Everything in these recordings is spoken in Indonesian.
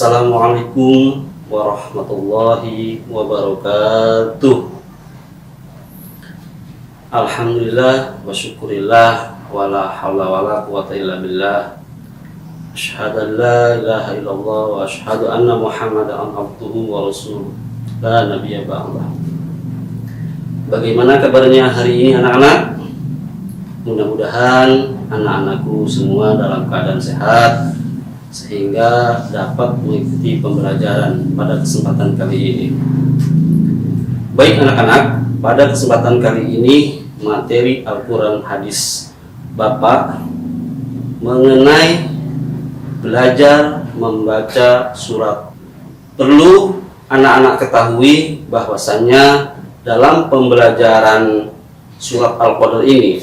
Assalamualaikum warahmatullahi wabarakatuh. Alhamdulillah wa syukurillah wa la hawla wa la quwata illa billah. Asyhadu an la ilaha illallah wa asyhadu anna Muhammadan abduhu wa rasuluh. La nabiyya ba'dah. Bagaimana kabarnya hari ini anak-anak? Mudah-mudahan anak-anakku semua dalam keadaan sehat sehingga dapat mengikuti pembelajaran pada kesempatan kali ini. Baik anak-anak, pada kesempatan kali ini materi Al-Quran hadis Bapak mengenai belajar membaca surat. Perlu anak-anak ketahui bahwasannya dalam pembelajaran surat Al-Qadr ini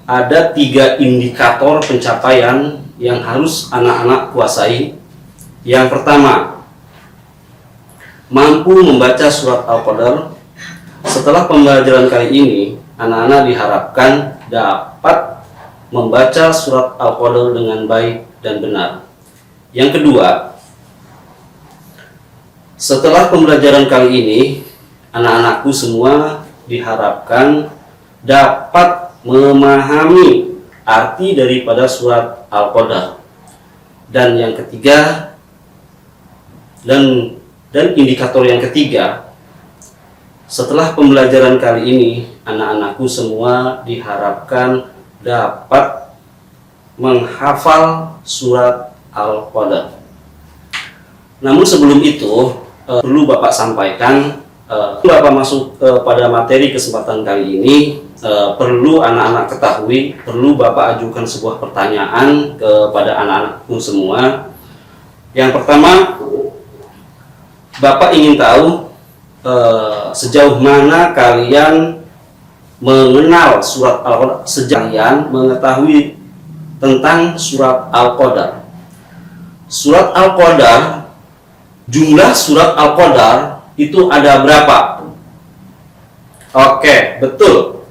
ada 3 indikator pencapaian yang harus anak-anak kuasai. Yang pertama, mampu membaca surat Al-Qadr. Setelah pembelajaran kali ini, anak-anak diharapkan dapat membaca surat Al-Qadr dengan baik dan benar. Yang kedua, setelah pembelajaran kali ini, anak-anakku semua diharapkan dapat memahami arti daripada surat Al-Qadr. Dan yang ketiga, dan indikator yang ketiga, setelah pembelajaran kali ini, anak-anakku semua diharapkan dapat menghafal surat Al-Qadr. Namun sebelum itu, perlu Bapak sampaikan, Bapak masuk pada materi kesempatan kali ini, perlu anak-anak ketahui, perlu Bapak ajukan sebuah pertanyaan kepada anak-anakku semua. Yang pertama, Bapak ingin tahu sejauh mana kalian mengenal surat Al-Qadr, sejauh kalian mengetahui tentang surat Al-Qadr. Surat Al-Qadr, jumlah surat Al-Qadr itu ada berapa? Oke, betul.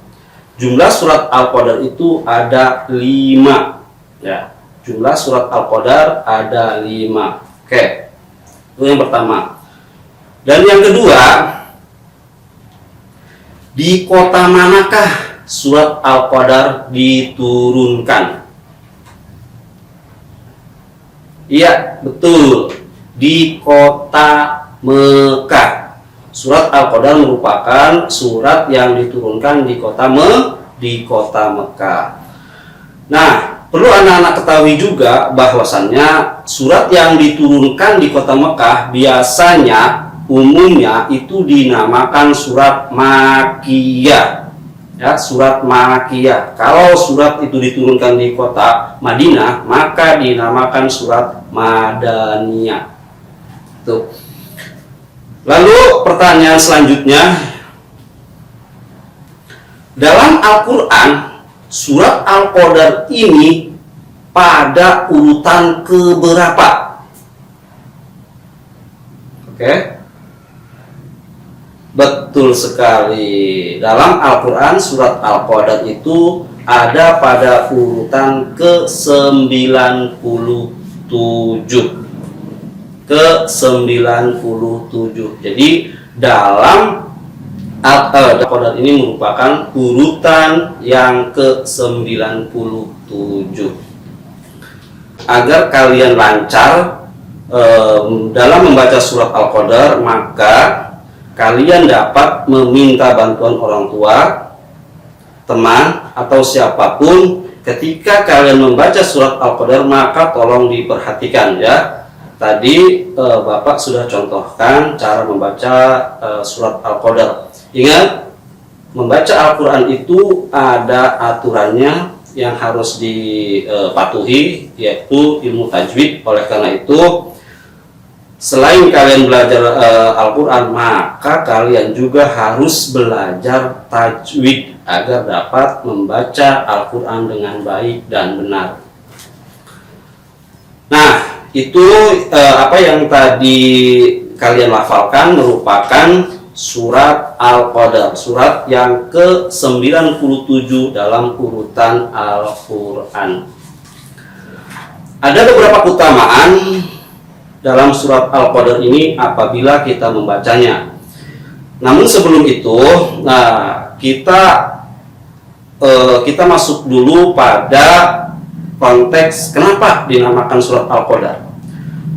Jumlah surat Al-Qadr itu ada 5. Ya, jumlah surat Al-Qadr ada 5. Oke, itu yang pertama. Dan yang kedua, di kota manakah surat Al-Qadr diturunkan? Iya, betul. Di kota Mekah. Surat Al-Qadr merupakan surat yang diturunkan di kota Mekah. Nah, perlu anak-anak ketahui juga bahwasannya surat yang diturunkan di kota Mekah biasanya umumnya itu dinamakan surat Makkiyah. Ya, surat Makkiyah. Kalau surat itu diturunkan di kota Madinah, maka dinamakan surat Madaniyah. Tuh. Lalu pertanyaan selanjutnya, dalam Al-Quran surat Al-Qadr ini pada urutan keberapa? Oke, betul sekali. Dalam Al-Quran surat Al-Qadr itu ada pada urutan ke-97. Jadi dalam Al-Qadr ini merupakan urutan yang ke-97. Agar kalian lancar dalam membaca surat Al-Qadr, maka kalian dapat meminta bantuan orang tua, teman, atau siapapun. Ketika kalian membaca surat Al-Qadr, maka tolong diperhatikan ya. Tadi Bapak sudah contohkan cara membaca surat Al-Qadr. Ingat, membaca Al-Quran itu ada aturannya yang harus dipatuhi, yaitu ilmu tajwid. Oleh karena itu, selain kalian belajar Al-Quran, maka kalian juga harus belajar tajwid agar dapat membaca Al-Quran dengan baik dan benar. Nah, itu apa yang tadi kalian lafalkan merupakan surat Al-Qadr, surat yang ke-97 dalam urutan Al-Quran. Ada beberapa keutamaan dalam surat Al-Qadar ini apabila kita membacanya. Namun sebelum itu, kita masuk dulu pada konteks kenapa dinamakan surat Al-Qadar.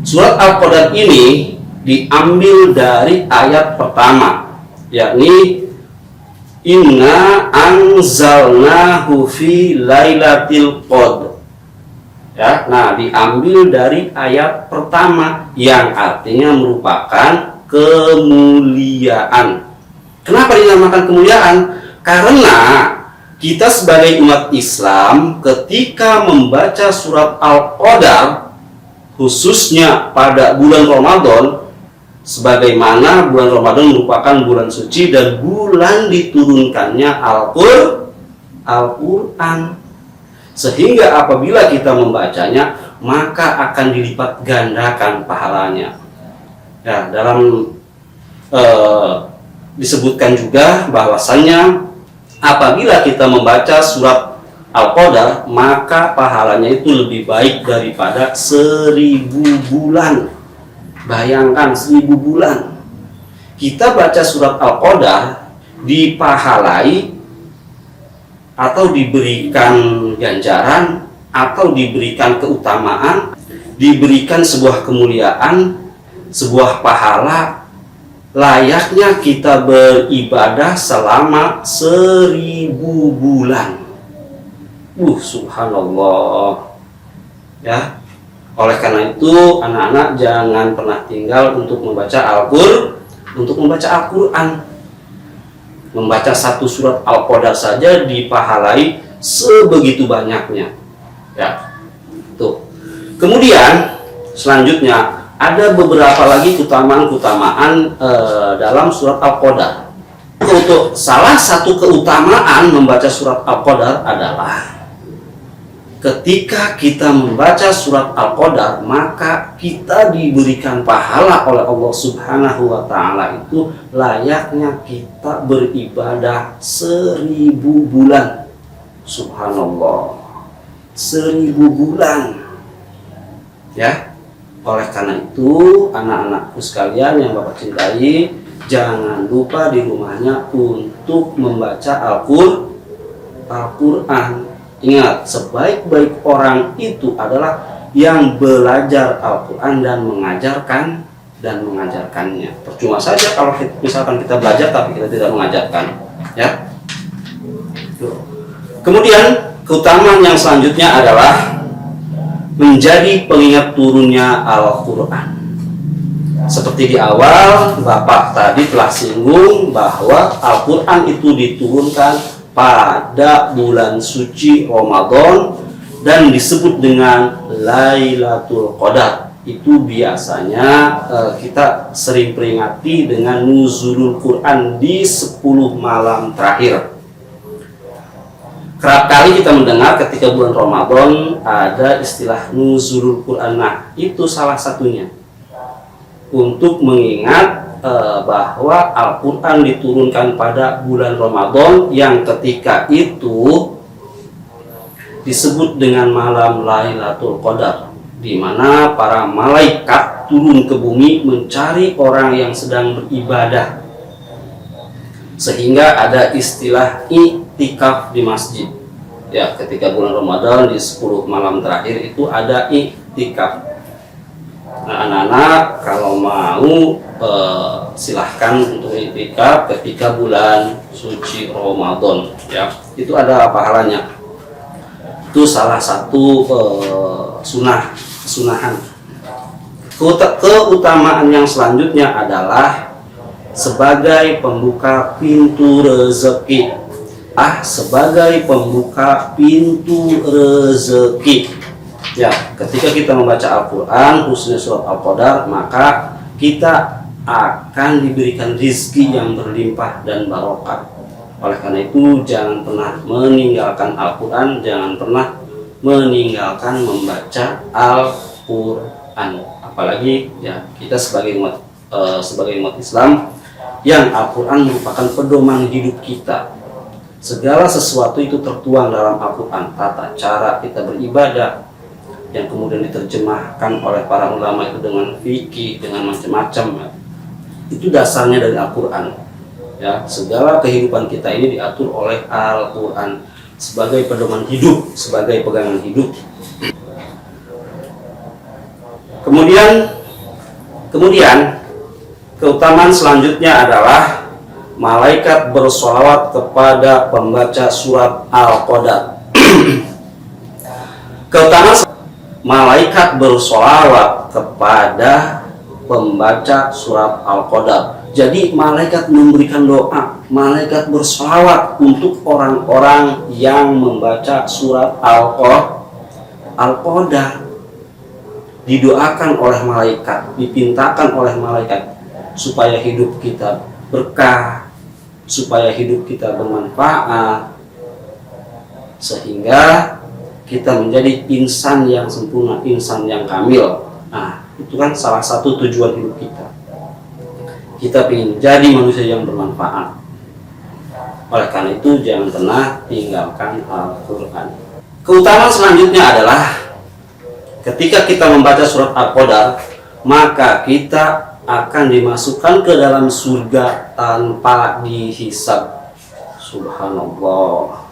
Surat Al-Qadar ini diambil dari ayat pertama, yakni inna anzalnahu fi lailatul qadr. Ya, nah diambil dari ayat pertama yang artinya merupakan kemuliaan. Kenapa dinamakan kemuliaan? Karena kita sebagai umat Islam ketika membaca surat Al-Qadar, khususnya pada bulan Ramadan, sebagaimana bulan Ramadan merupakan bulan suci dan bulan diturunkannya Al-Quran, sehingga apabila kita membacanya maka akan dilipat gandakan pahalanya. Ya, dalam disebutkan juga bahwasannya apabila kita membaca surat Al-Qadar maka pahalanya itu lebih baik daripada 1000 bulan. Bayangkan 1000 bulan. Kita baca surat Al-Qadar dipahalai atau diberikan ganjaran atau diberikan keutamaan, diberikan sebuah kemuliaan, sebuah pahala layaknya kita beribadah selama 1000 bulan. Subhanallah. Ya. Oleh karena itu, anak-anak jangan pernah tinggal untuk membaca Al-Quran. Membaca satu surat Al-Qadar saja dipahalai sebegitu banyaknya. Ya. Tuh. Kemudian selanjutnya ada beberapa lagi keutamaan-keutamaan dalam surat Al-Qadar. Untuk salah satu keutamaan membaca surat Al-Qadar adalah ketika kita membaca surat Al-Qadar maka kita diberikan pahala oleh Allah Subhanahu wa Ta'ala itu layaknya kita beribadah 1000 bulan. Subhanallah, 1000 bulan. Ya. Oleh karena itu, anak-anakku sekalian yang Bapak cintai, jangan lupa di rumahnya untuk membaca Al-Quran. Ingat, sebaik-baik orang itu adalah yang belajar Al-Quran dan mengajarkannya. Percuma saja kalau misalkan kita belajar tapi kita tidak mengajarkan. Ya. Kemudian, keutamaan yang selanjutnya adalah menjadi pengingat turunnya Al-Quran. Seperti di awal Bapak tadi telah singgung bahwa Al-Quran itu diturunkan pada bulan suci Ramadan dan disebut dengan Lailatul Qadar. Itu biasanya kita sering peringati dengan nuzulul Quran di 10 malam terakhir. Kerap kali kita mendengar ketika bulan Ramadan ada istilah nuzulul Quran. Nah, itu salah satunya untuk mengingat bahwa Al-Quran diturunkan pada bulan Ramadan yang ketika itu disebut dengan malam Lailatul Qadar, di mana para malaikat turun ke bumi mencari orang yang sedang beribadah, sehingga ada istilah iktikaf di masjid. Ya, ketika bulan Ramadan di 10 malam terakhir itu ada iktikaf. Nah, anak-anak kalau mau silahkan untuk iktikaf ketika bulan suci Ramadan. Ya, itu ada pahalanya. Itu salah satu sunahan. Keutamaan yang selanjutnya adalah sebagai pembuka pintu rezeki. Sebagai pembuka pintu rezeki. Ya, ketika kita membaca Al-Quran, khususnya surat Al-Qadar, maka kita akan diberikan rizki yang berlimpah dan barokah. Oleh karena itu, jangan pernah meninggalkan Al-Quran, jangan pernah meninggalkan membaca Al-Quran. Apalagi ya kita sebagai umat Islam yang Al-Quran merupakan pedoman hidup kita. Segala sesuatu itu tertuang dalam Al-Quran, tata cara kita beribadah, yang kemudian diterjemahkan oleh para ulama itu dengan fikih, dengan macam-macam. Itu dasarnya dari Al-Quran. Ya, segala kehidupan kita ini diatur oleh Al-Quran sebagai pedoman hidup, sebagai pegangan hidup. Kemudian keutamaan selanjutnya adalah malaikat bersolawat kepada pembaca surat Al-Qadar. Keutamaan malaikat bersolawat kepada pembaca surat Al-Qadar. Jadi malaikat memberikan doa, malaikat bersolawat untuk orang-orang yang membaca surat Al-Qadar. Didoakan oleh malaikat, dipintakan oleh malaikat supaya hidup kita berkah, supaya hidup kita bermanfaat, sehingga kita menjadi insan yang sempurna, insan yang kamil. Nah, itu kan salah satu tujuan hidup kita. Kita ingin jadi manusia yang bermanfaat. Oleh karena itu, jangan pernah tinggalkan Al-Quran. Keutamaan selanjutnya adalah ketika kita membaca surat Al-Qadar, maka kita akan dimasukkan ke dalam surga tanpa dihisab. Subhanallah.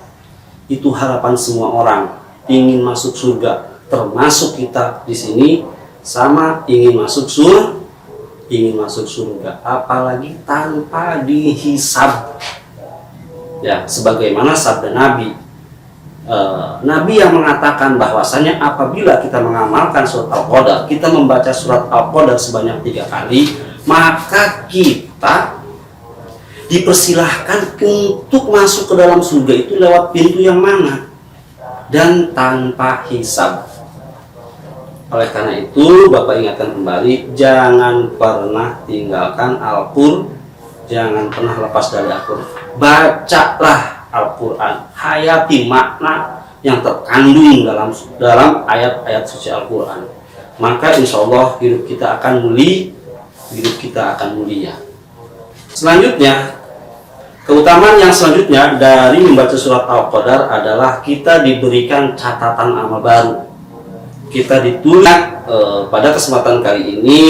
Itu harapan semua orang, ingin masuk surga, termasuk kita di sini, sama ingin masuk surga, apalagi tanpa dihisab. Ya, sebagaimana sabda Nabi. Nabi yang mengatakan bahwasanya apabila kita mengamalkan surat Al-Qadar, kita membaca surat Al-Qadar sebanyak 3 kali, maka kita dipersilahkan untuk masuk ke dalam surga itu lewat pintu yang mana dan tanpa hisab. Oleh karena itu, Bapak ingatkan kembali, jangan pernah tinggalkan Al-Qur'an, jangan pernah lepas dari Al-Qur'an. Bacalah Al-Quran, hayati makna yang terkandung dalam ayat-ayat suci Al-Quran. Maka insya Allah hidup kita akan mulia. Selanjutnya, keutamaan yang selanjutnya dari membaca surat Al-Qadar adalah kita diberikan catatan amal baru. Kita ditulis. Pada kesempatan kali ini,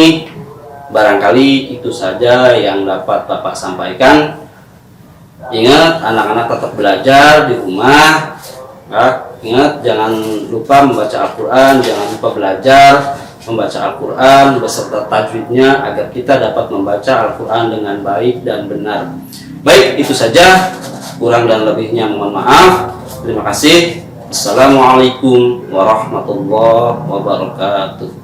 barangkali itu saja yang dapat Bapak sampaikan. Ingat, anak-anak tetap belajar di rumah. Ingat, jangan lupa membaca Al-Quran, jangan lupa belajar membaca Al-Quran beserta tajwidnya agar kita dapat membaca Al-Quran dengan baik dan benar. Baik, itu saja. Kurang dan lebihnya mohon maaf. Terima kasih. Assalamualaikum warahmatullahi wabarakatuh.